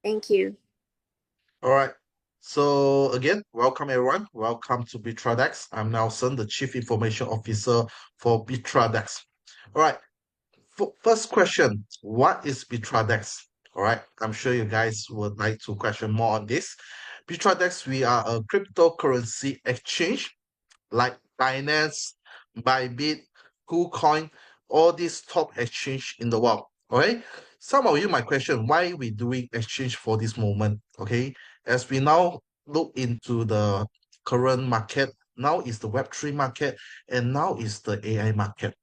Thank you. All right. So again, welcome everyone. Welcome to Bitradex. I'm Nelson, the Chief Information Officer for Bitradex. All right. First question, what is Bitradex? All right. I'm sure you guys would like to question more on this. Bitradex, we are a cryptocurrency exchange like Binance, Bybit, KuCoin, all these top exchange in the world. Okay. Some of you might question why we doing exchange for this moment. Okay. As we now look into the current market, now is the Web3 market, and now is the AI market.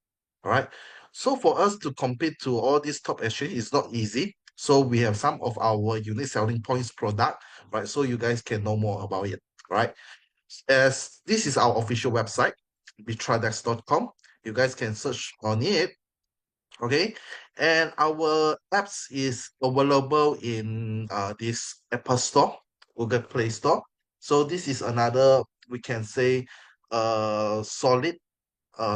All right. So for us to compete to all these top exchange is not easy. So we have some of our unique selling points product, right? So you guys can know more about it, right? As this is our official website, bitradex.com. You guys can search on it. Okay. And our apps is available in this Apple Store, Google Play Store. So this is another, we can say, solid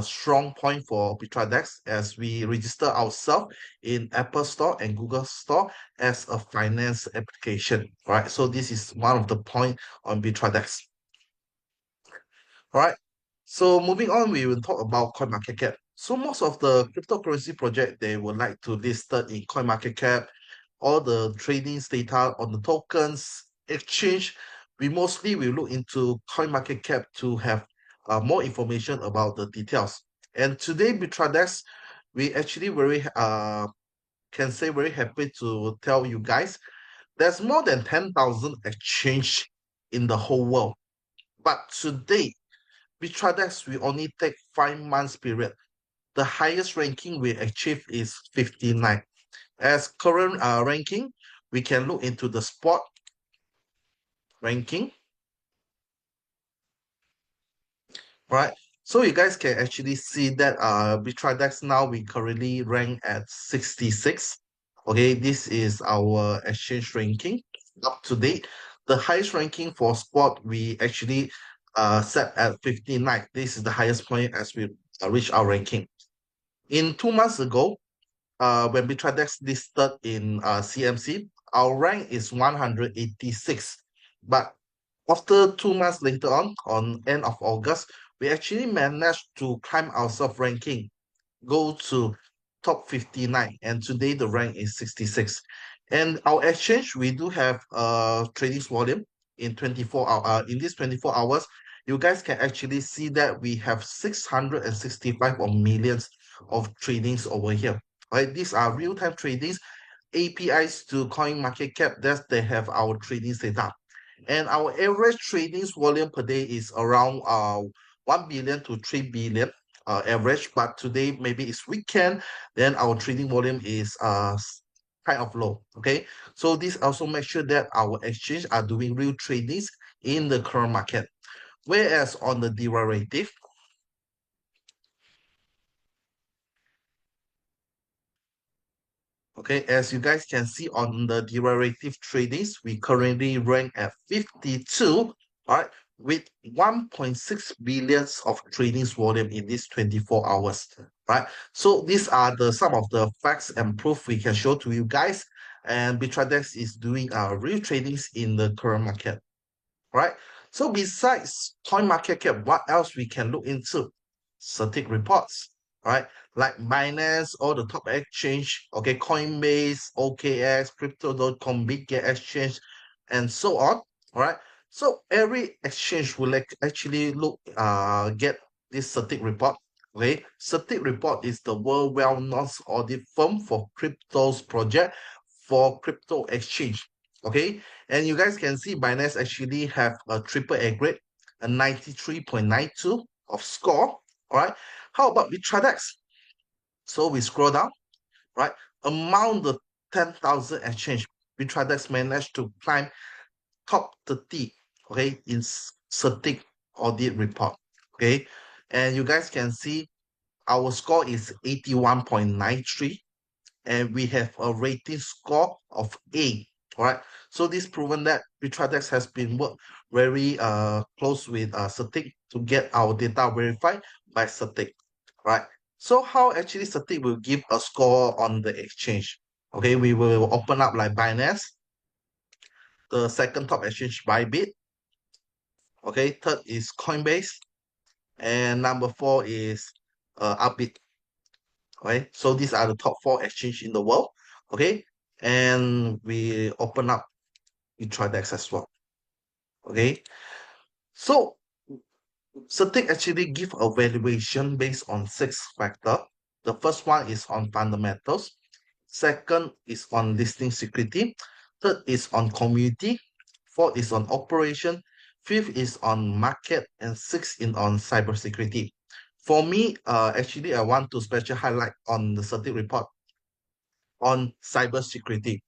strong point for Bitradex as we register ourselves in Apple Store and Google Store as a finance application. Right. So this is one of the point on Bitradex. All right. So moving on, we will talk about CoinMarketCap. So most of the cryptocurrency project they would like to list it in CoinMarketCap, all the trading data on the tokens exchange. We mostly will look into CoinMarketCap to have more information about the details. And today, Bitradex, we actually very can say very happy to tell you guys there's more than 10,000 exchange in the whole world. But today Bitradex, we only take 5 months period. The highest ranking we achieve is 59. As current ranking, we can look into the spot ranking, right? So you guys can actually see that Bitradex now we currently rank at 66. Okay, this is our exchange ranking up to date. The highest ranking for spot we actually set at 59. This is the highest point as we reach our ranking. In 2 months ago, when Bitradex listed in CMC, our rank is 186. But after 2 months later on end of August, we actually managed to climb ourselves ranking, go to top 59, and today the rank is 66. And our exchange, we do have trading volume in 24 hour. In these 24 hours, you guys can actually see that we have 665 of millions of tradings over here. Right, these are real-time tradings, APIs to coin market cap that they have our trading setup. And our average trading volume per day is around 1 billion to 3 billion average. But today maybe it's weekend, then our trading volume is kind of low. Okay. So this also makes sure that our exchange are doing real tradings in the current market. Whereas on the derivative, okay, as you guys can see on the derivative tradings, we currently rank at 52, all right, with 1.6 billions of tradings volume in these 24 hours, right? So these are the some of the facts and proof we can show to you guys. And Bitradex is doing real tradings in the current market, right? So besides coin market cap, what else we can look into? Static reports, right? Like Binance, all the top exchange, okay, Coinbase, OKX, Crypto.com, Bitget Exchange, and so on. All right. So every exchange will actually look get this static report. Okay. Static report is the world well-known audit firm for cryptos project for crypto exchange. Okay. And you guys can see Binance actually have a triple A grade, a 93.92 of score. All right. How about Bitradex? So we scroll down, right? Among the 10,000 exchange, Bitradex managed to climb top 30, okay, in static audit report. Okay. And you guys can see our score is 81.93 and we have a rating score of A. All right. So this proven that Bitradex has been worked very close with Certic to get our data verified by Certic. Right. So how actually Certic will give a score on the exchange? Okay, we will open up like Binance. the second top exchange Bybit. Okay, third is Coinbase, and number four is Upbit. Okay, so these are the top four exchange in the world. Okay, and we open up Bitradex as well. Okay, so Certic actually give a valuation based on six factors. The first one is on fundamentals. Second is on listing security. Third is on community. Fourth is on operation. Fifth is on market. And sixth is on cybersecurity. For me, actually, I want to special highlight on the Certic report on cybersecurity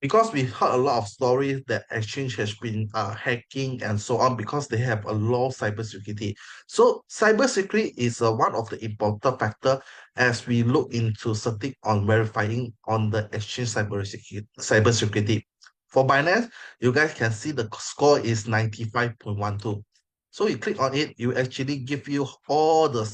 because we heard a lot of stories that exchange has been hacking and so on because they have a low cybersecurity. So cybersecurity is one of the important factor as we look into certain on verifying on the exchange cybersecurity. For Binance, you guys can see the score is 95.12. So you click on it, you actually give you all the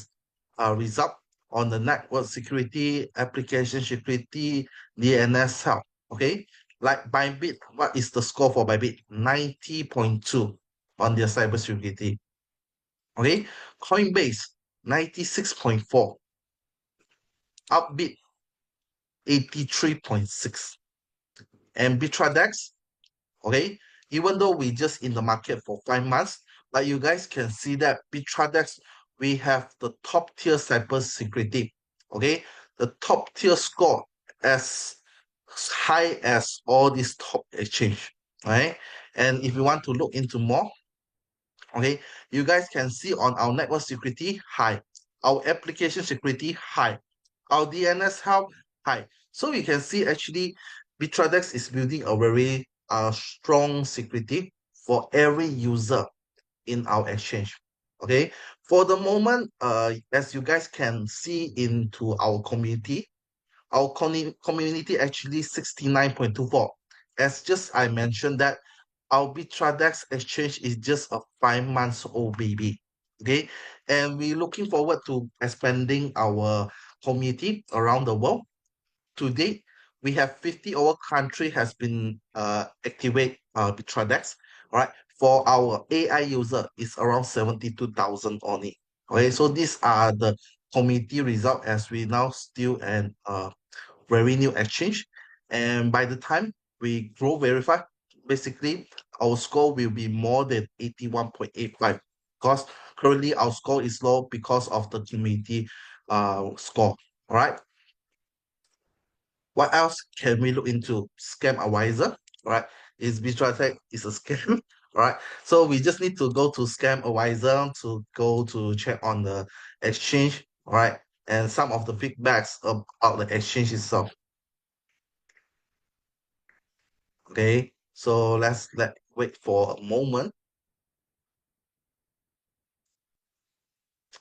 result on the network security, application security, DNS help. Okay, like Bybit, what is the score for Bybit? 90.2 on their cybersecurity. Okay, Coinbase 96.4, Upbit 83.6, and Bitradex. Okay, even though we just in the market for 5 months, but you guys can see that Bitradex we have the top tier cybersecurity. Okay, the top tier score as high as all these top exchange, right? And if you want to look into more, okay, you guys can see on our network security high, our application security high, our DNS help high. So you can see actually Bitradex is building a very strong security for every user in our exchange. Okay, for the moment, as you guys can see into our community, our community actually 69.24. As just I mentioned that our Bitradex exchange is just a 5 months old baby. Okay, and we're looking forward to expanding our community around the world. To date, we have 50 over country has been activate Bitradex. All right, for our AI user, it's around 72,000 only. Okay, so these are the community result as we now still an very new exchange. And by the time we grow verify, basically our score will be more than 81.85 because currently our score is low because of the community score. All right. What else can we look into? Scam advisor, right? Is Bitratek is a scam, right? So we just need to go to scam advisor to go to check on the exchange, right? And some of the feedbacks about the exchange itself. Okay, so let wait for a moment.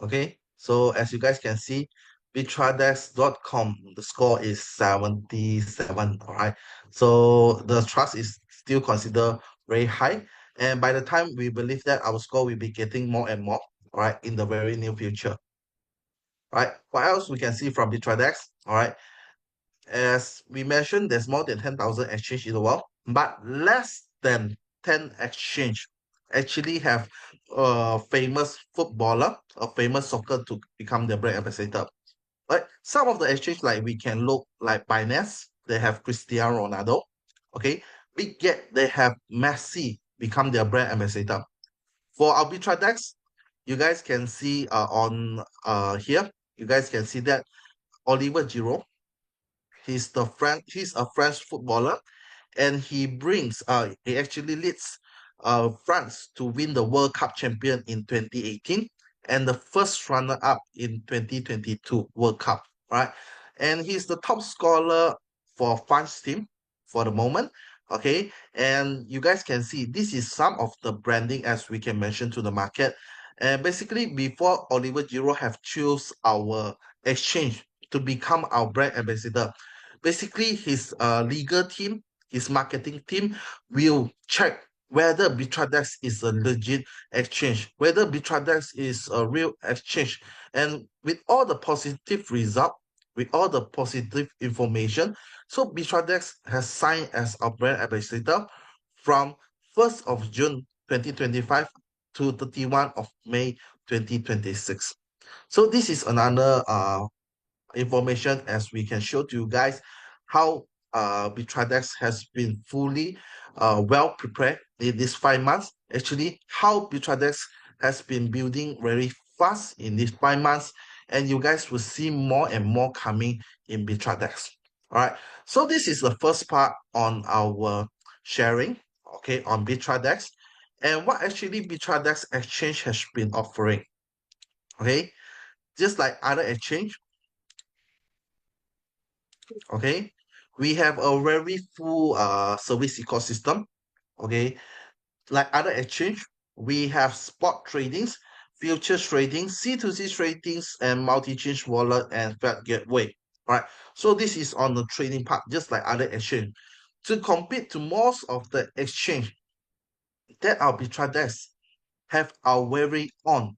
Okay, so as you guys can see, bitradex.com, the score is 77. All right, so the trust is still considered very high, and by the time we believe that our score will be getting more and more, all right, in the very near future. All right, what else we can see from Bitradex? All right, as we mentioned, there's more than 10,000 exchange in the world, but less than 10 exchange actually have a famous footballer, a famous soccer to become their brand ambassador. Right? Some of the exchange like we can look like Binance, they have Cristiano Ronaldo. Okay, Bitget, they have Messi become their brand ambassador. For Arbitradex, you guys can see on here, you guys can see that Oliver Giroud, he's a French footballer and he actually leads France to win the World Cup champion in 2018 and the first runner up in 2022 World Cup, right? And he's the top scorer for France team for the moment. Okay, and you guys can see this is some of the branding as we can mention to the market. And basically, before Oliver Giroud have choose our exchange to become our brand ambassador, basically his legal team, his marketing team will check whether Bitradex is a legit exchange, whether Bitradex is a real exchange. And with all the positive result, with all the positive information, so Bitradex has signed as a brand ambassador from 1st of June 2025 to 31 of May 2026. So this is another information as we can show to you guys how Bitradex has been fully well prepared in these 5 months. Actually, how Bitradex has been building very fast in these 5 months, and you guys will see more and more coming in Bitradex. All right, so this is the first part on our sharing, okay, on Bitradex, and what actually Bitradex Exchange has been offering. Okay, just like other exchange, okay, we have a very full service ecosystem. Okay, like other exchange, we have spot tradings, futures trading, C2C tradings, and multi-chain wallet and Fed gateway. Right, so this is on the trading part, just like other exchange. To compete to most of the exchange that are Bitradex have our very own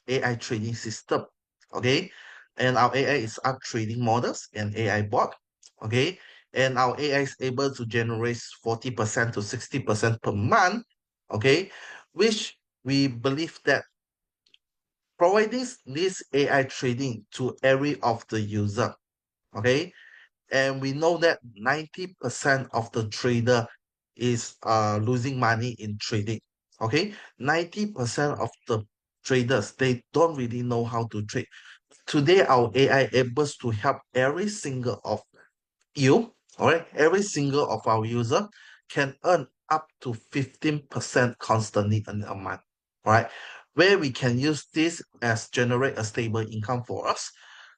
AI trading system. Okay, and our AI is up trading models and AI bot. Okay, and our AI is able to generate 40% to 60% per month. Okay, which we believe that providing this AI trading to every of the user. Okay, and we know that 90% of the trader is losing money in trading. Okay, 90% of the traders, they don't really know how to trade. Today our AI able to help every single of you, all right, every single of our user can earn up to 15% constantly in a month, all right, where we can use this as generate a stable income for us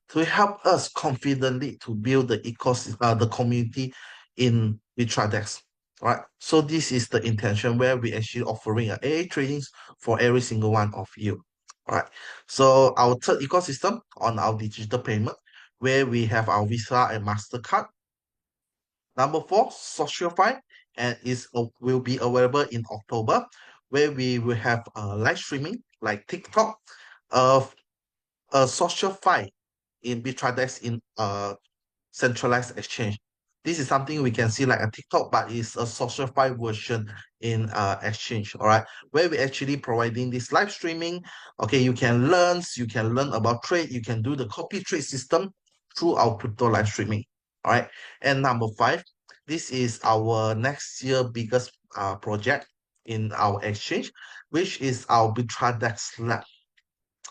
to help us confidently to build the ecosystem, the community in Bitradex. Right. So this is the intention where we actually offering a AA trainings for every single one of you. All right. So our third ecosystem on our digital payment, where we have our Visa and MasterCard. Number four, Socialfy, and will be available in October, where we will have live streaming like TikTok, uh, a Socialfy in Bitradex in centralized exchange. This is something we can see like a TikTok, but it's a socialify version in exchange, all right, where we actually providing this live streaming. Okay, you can learn about trade, you can do the copy trade system through our crypto live streaming, all right. And number five, this is our next year biggest project in our exchange, which is our Bitradex Lab.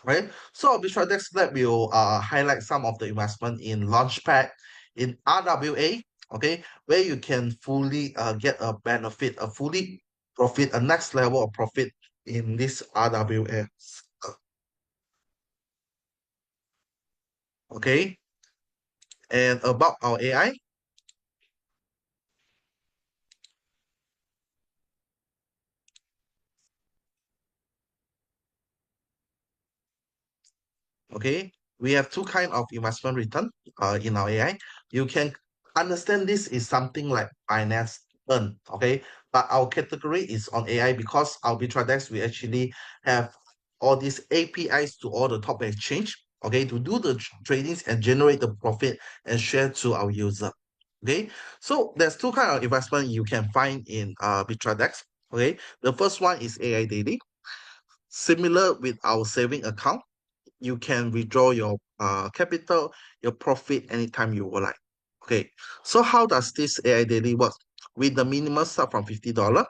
Right? So our Bitradex Lab will highlight some of the investment in Launchpad, in RWA, okay, where you can fully get a benefit, a fully profit, a next level of profit in this RWA. Okay, and about our AI, okay, we have two kind of investment return in our AI. You can understand this is something like finance earn, okay, but our category is on AI because our Bitradex we actually have all these APIs to all the top exchange, okay, to do the tradings and generate the profit and share to our user. Okay, so there's two kind of investment you can find in Bitradex. Okay, the first one is AI daily, similar with our saving account. You can withdraw your capital, your profit anytime you would like. Okay, so how does this AI daily work? With the minimum start from $50,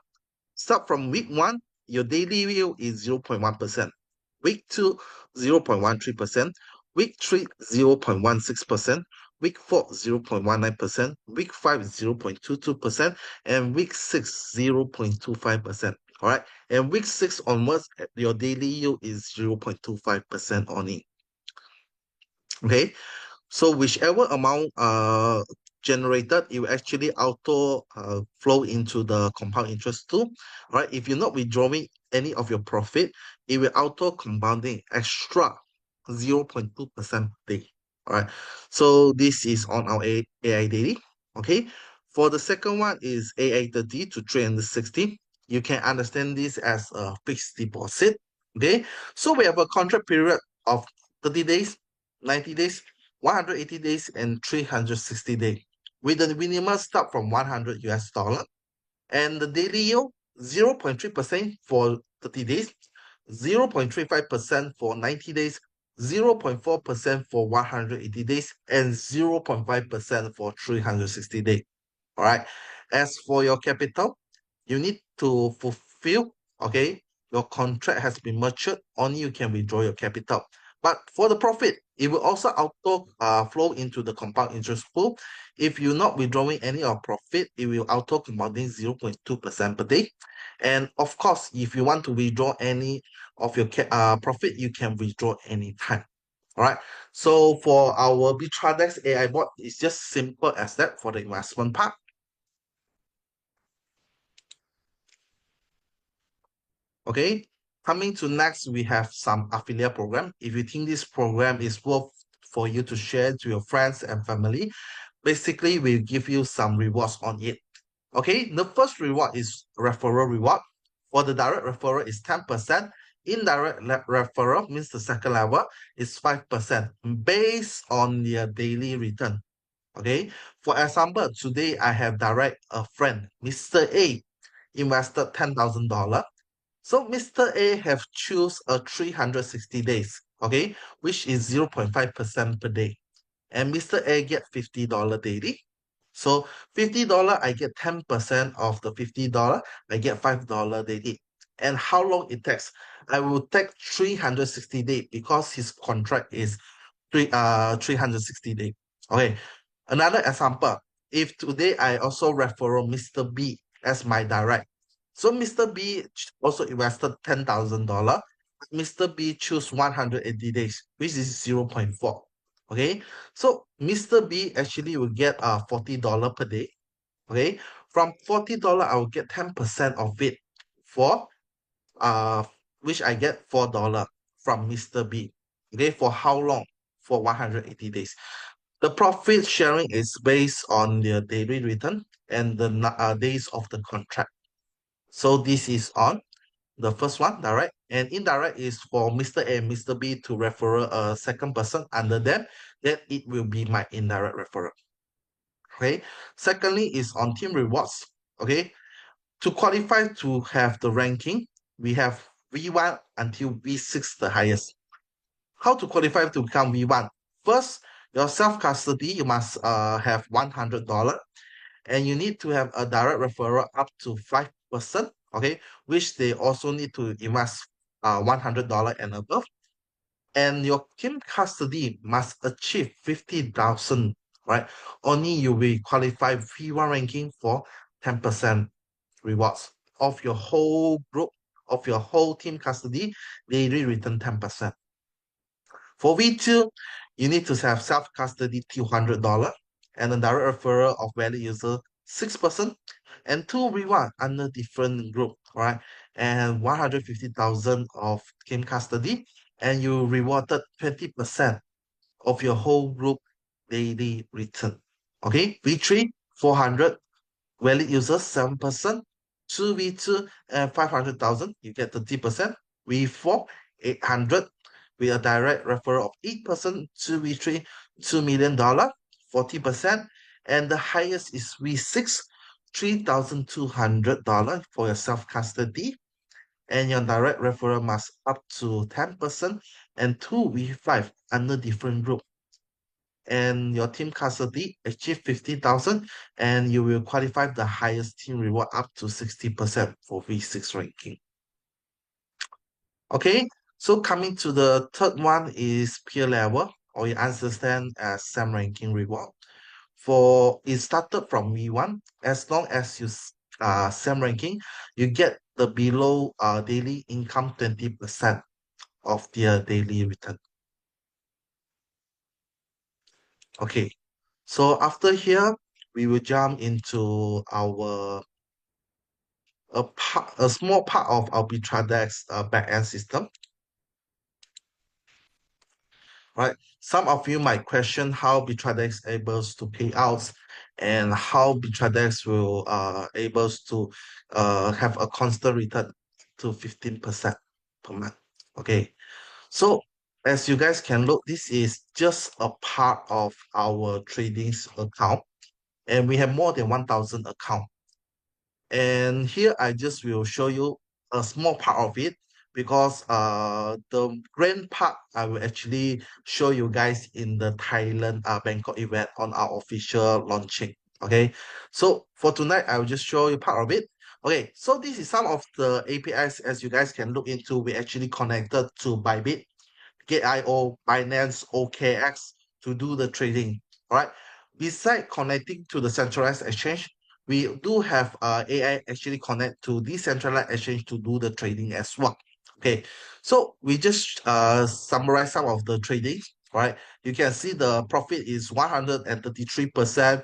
start from week one, your daily yield is 0.1%. Week two, 0.13%. Week three, 0.16%. Week four, 0.19%. Week five, 0.22%. And week six, 0.25%. All right. And week six onwards, your daily yield is 0.25% only. Okay. So whichever amount generated, it will actually auto flow into the compound interest too. Right? If you're not withdrawing any of your profit, it will auto compounding extra 0.2% per day. All right. So this is on our AI daily. Okay. For the second one is AI 30 to 360. You can understand this as a fixed deposit. Okay. So we have a contract period of 30 days, 90 days, 180 days, and 360 days. With the minimum start from 100 US dollar. And the daily yield, 0.3% for 30 days, 0.35% for 90 days, 0.4% for 180 days, and 0.5% for 360 days. All right. As for your capital, you need to fulfill, okay, your contract has been matured, only you can withdraw your capital. But for the profit, it will also auto flow into the compound interest pool. If you're not withdrawing any of profit, it will auto compounding 0.2% per day. And of course, if you want to withdraw any of your profit, you can withdraw anytime. All right. So for our Bitradex AI bot, it's just simple as that for the investment part. Okay, coming to next, we have some affiliate program. If you think this program is worth for you to share to your friends and family, basically we'll give you some rewards on it. Okay, the first reward is referral reward. For the direct referral is 10%. Indirect referral means the second level is 5% based on their daily return. Okay, for example, today I have direct a friend, Mr. A, invested $10,000. So Mr. A have choose a 360 days, okay, which is 0.5% per day. And Mr. A get $50 daily. So $50, I get 10% of the $50, I get $5 daily. And how long it takes? I will take 360 days because his contract is 360 days. Okay. Another example, if today I also refer Mr. B as my direct. So Mr. B also invested $10,000. Mr. B choose 180 days, which is 0.4. Okay. So Mr. B actually will get $40 per day. Okay. From $40, I will get 10% of it for uh which I get $4 from Mr. B. Okay, for how long? For 180 days. The profit sharing is based on the daily return and the days of the contract. So this is on the first one, direct, and indirect is for Mr. A and Mr. B to refer a second person under them, then it will be my indirect referral. Okay. Secondly is on team rewards. Okay. To qualify to have the ranking, we have V1 until V6 the highest. How to qualify to become V1? First, your self-custody, you must have $100 and you need to have a direct referral up to 5%, okay, which they also need to invest $100 and above. And your team custody must achieve 50,000, right? Only you will qualify V1 ranking for 10% rewards of your whole group, of your whole team custody, daily return 10%. For V2, you need to have self-custody $200 and a direct referral of valid user 6% and two reward under different group, right? And 150,000 of team custody and you rewarded 20% of your whole group daily return. Okay, V3, 400 valid users 7%, 2v2 and 500,000, you get 30%, v4 800 with a direct referral of 8%, 2v3 $2 million, 40%, and the highest is v6 $3,200 for your self-custody, and your direct referral must up to 10%, and 2v5 under different group and your team custody achieve 50,000 and you will qualify the highest team reward up to 60% for V6 ranking. Okay, so coming to the third one is peer level or you understand as SAM ranking reward. For it started from V1, as long as you SAM ranking, you get the below daily income 20% of their daily return. Okay, so after here, we will jump into our a small part of our Bitradex backend system, right? Some of you might question how Bitradex able to pay out and how Bitradex will able to have a constant return to 15% per month. Okay, so as you guys can look, this is just a part of our trading account, and we have more than 1,000 account. And here I just will show you a small part of it because the grand part I will actually show you guys in the Thailand Bangkok event on our official launching. Okay, so for tonight I will just show you part of it. Okay, so this is some of the APIs as you guys can look into. We actually connected to Bybit, Gate.io, Binance, OKX to do the trading. All right. Beside connecting to the centralized exchange, we do have AI actually connect to decentralized exchange to do the trading as well. Okay, so we just summarize some of the trading. Right, you can see the profit is 133%,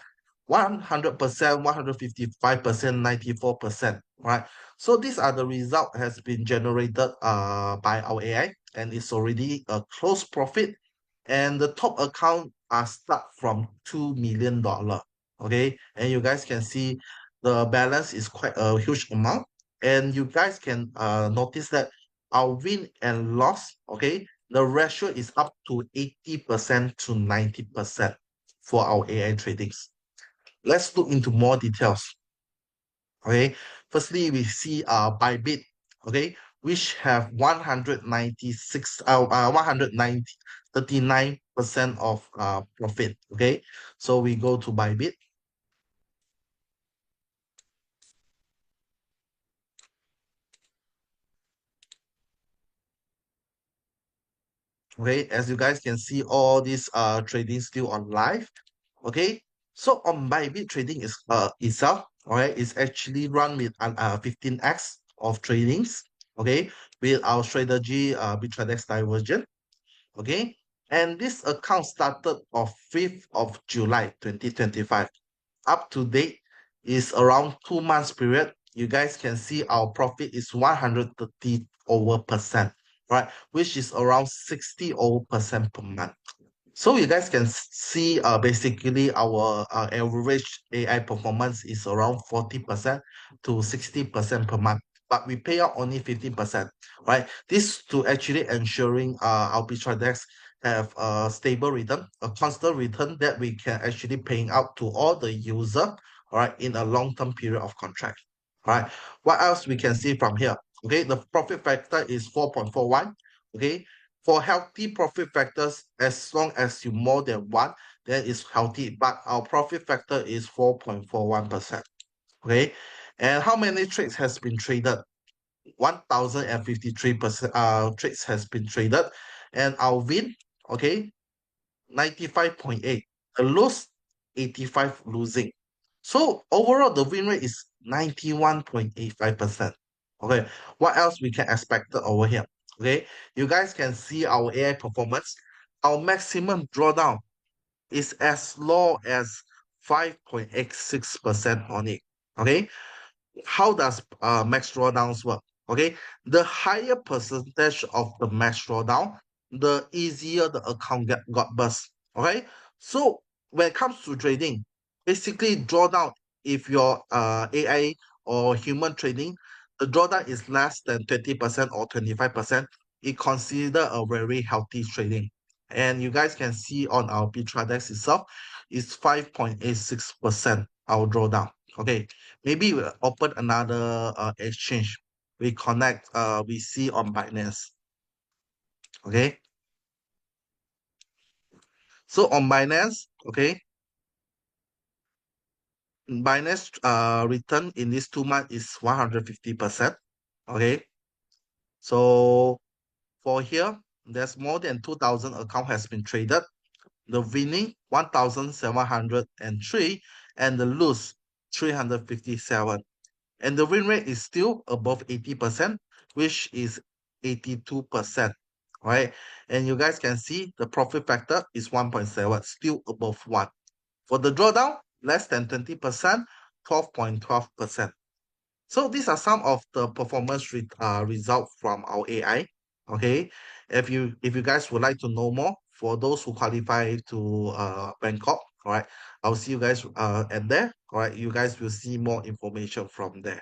100%, 155%, 94%. Right, so these are the result has been generated by our AI and it's already a close profit. And the top account are start from $2 million. Okay, and you guys can see the balance is quite a huge amount. And you guys can notice that our win and loss, okay, the ratio is up to 80% to 90% for our AI tradings. Let's look into more details. Okay, firstly, we see Bybit, okay, which have 139% of profit. Okay, so we go to Bybit. Okay, as you guys can see, all these trading still on live. Okay, so on Bybit trading is itself, all right, is actually run with 15x of tradings. Okay, with our strategy Bitradex Divergent. Okay, and this account started on 5th of July 2025. Up to date is around 2 months period. You guys can see our profit is 130 over percent, right? Which is around 60 over percent per month. So you guys can see basically our average AI performance is around 40% to 60% per month, but we pay out only 50%, right? This to actually ensuring our Bitradex have a stable return, a constant return that we can actually paying out to all the user, all right, in a long-term period of contract. All right. What else we can see from here? Okay, the profit factor is 4.41. Okay, for healthy profit factors, as long as you more than one, then it's healthy. But our profit factor is 4.41%. Okay. And how many trades has been traded? 1,053% trades has been traded. And our win, okay, 95.8. The loss, 85 losing. So overall, the win rate is 91.85%. Okay, what else we can expect over here? Okay, you guys can see our AI performance. Our maximum drawdown is as low as 5.86% on it. Okay, how does max drawdowns work? Okay, the higher percentage of the max drawdown, the easier the account got burst. Okay, so when it comes to trading, basically drawdown, if your AI or human trading, the drawdown is less than 20% or 25%, it consider a very healthy trading. And you guys can see on our Bitradex itself, it's 5.86% our drawdown. Okay, maybe we'll open another exchange. We connect, we see on Binance. Okay. So on Binance, okay, Binance return in these 2 months is 150%. Okay. So for here, there's more than 2,000 account has been traded. The winning 1,703 and the lose 357. And the win rate is still above 80%, which is 82%, right? And you guys can see the profit factor is 1.7, still above 1. For the drawdown, less than 20%, 12.12%. So these are some of the performance result from our AI. Okay, if you guys would like to know more, for those who qualify to Bangkok, all right, I'll see you guys at there. All right, you guys will see more information from there.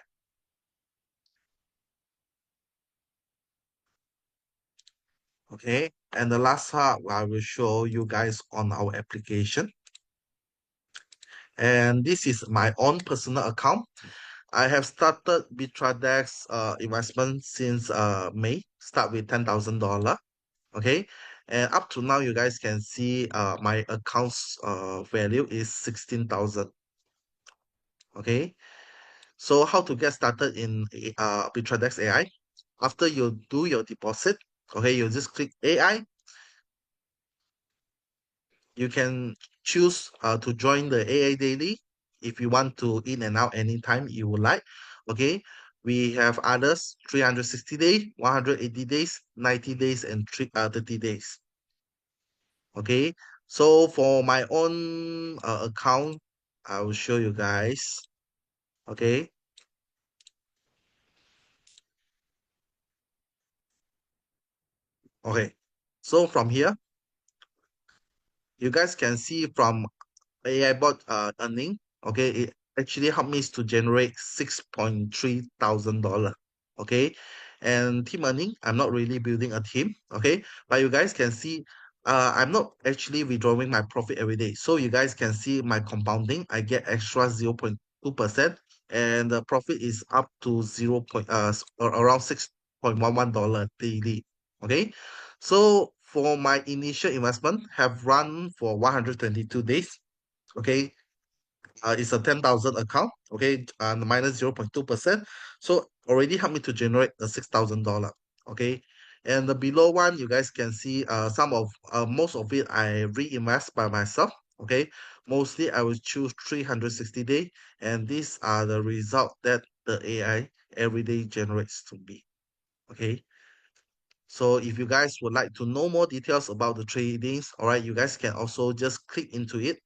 Okay, and the last part I will show you guys on our application. And this is my own personal account. I have started Bitradex investment since May, start with $10,000. Okay. And up to now, you guys can see my accounts value is 16,000. Okay. So how to get started in Bitradex AI? After you do your deposit, okay, you just click AI. You can choose to join the AA Daily if you want to in and out anytime you would like. Okay, we have others 360 days, 180 days, 90 days, and 30 days. Okay, so for my own account, I will show you guys. Okay, okay, so from here, you guys can see from AI bot earning, okay, it actually helped me to generate 6.3 thousand dollar. Okay. And team earning, I'm not really building a team, okay, but you guys can see I'm not actually withdrawing my profit every day. So you guys can see my compounding, I get extra 0.2%, and the profit is up to 0 point around $6.11 daily. Okay. So for my initial investment have run for 122 days. Okay, it's a 10,000 account, okay, and minus 0.2%. So already helped me to generate a $6,000. Okay. And the below one, you guys can see most of it I reinvest by myself. Okay. Mostly I will choose 360 day, and these are the result that the AI every day generates to me. Okay. So if you guys would like to know more details about the tradings, all right, you guys can also just click into it.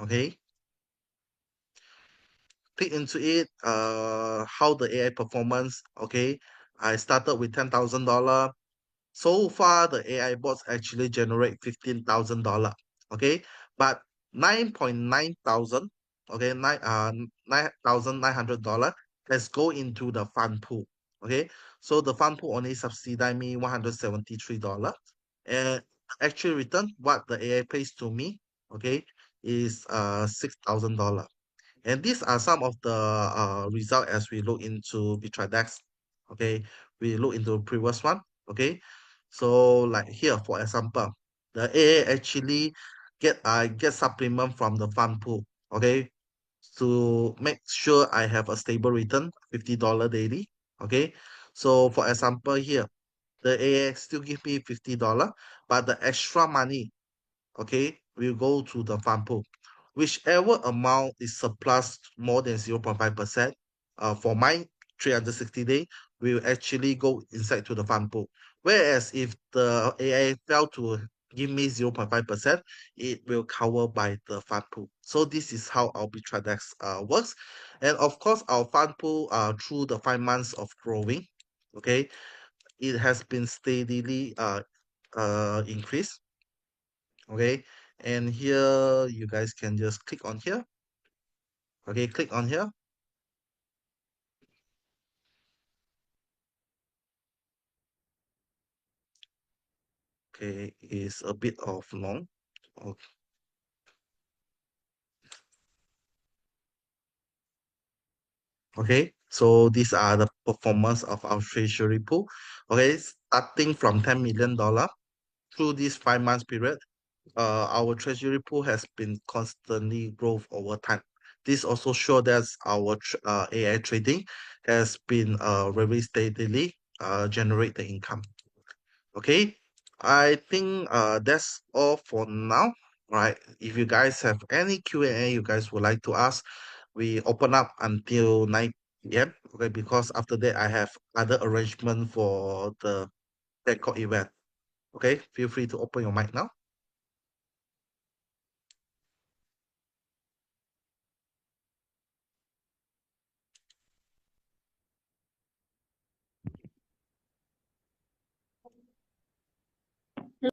Okay. Click into it, how the AI performance. Okay, I started with $10,000. So far, the AI bots actually generate $15,000. Okay, but 9.9 thousand, okay, 9,900 dollars has go into the fund pool. Okay, so the fund pool only subsidize me $173, and actual return what the AI pays to me, okay, is $6,000. And these are some of the result as we look into Bitradex. Okay, we look into the previous one. Okay, so like here, for example, the AA actually get supplement from the fund pool. Okay, to make sure I have a stable return, $50 daily. Okay, so for example here, the AA still give me $50, but the extra money, okay, will go to the fund pool. Whichever amount is surplus more than 0.5%, for my 360 day, will actually go inside to the fund pool. Whereas if the AI fail to give me 0.5%, it will cover by the fund pool. So this is how our Bitradex works. And of course, our fund pool through the 5 months of growing, okay, it has been steadily increased. Okay, and here you guys can just click on here. Okay, click on here. Okay, it's a bit of long. Okay, okay, so these are the performance of our treasury pool. Okay, starting from $10 million through this 5 months period, our treasury pool has been constantly growth over time. This also shows that our AI trading has been very steadily generate the income. Okay, I think that's all for now. Right. If you guys have any Q&A you guys would like to ask, we open up until 9 p.m. Okay, because after that I have other arrangement for the Bangkok event. Okay, feel free to open your mic now.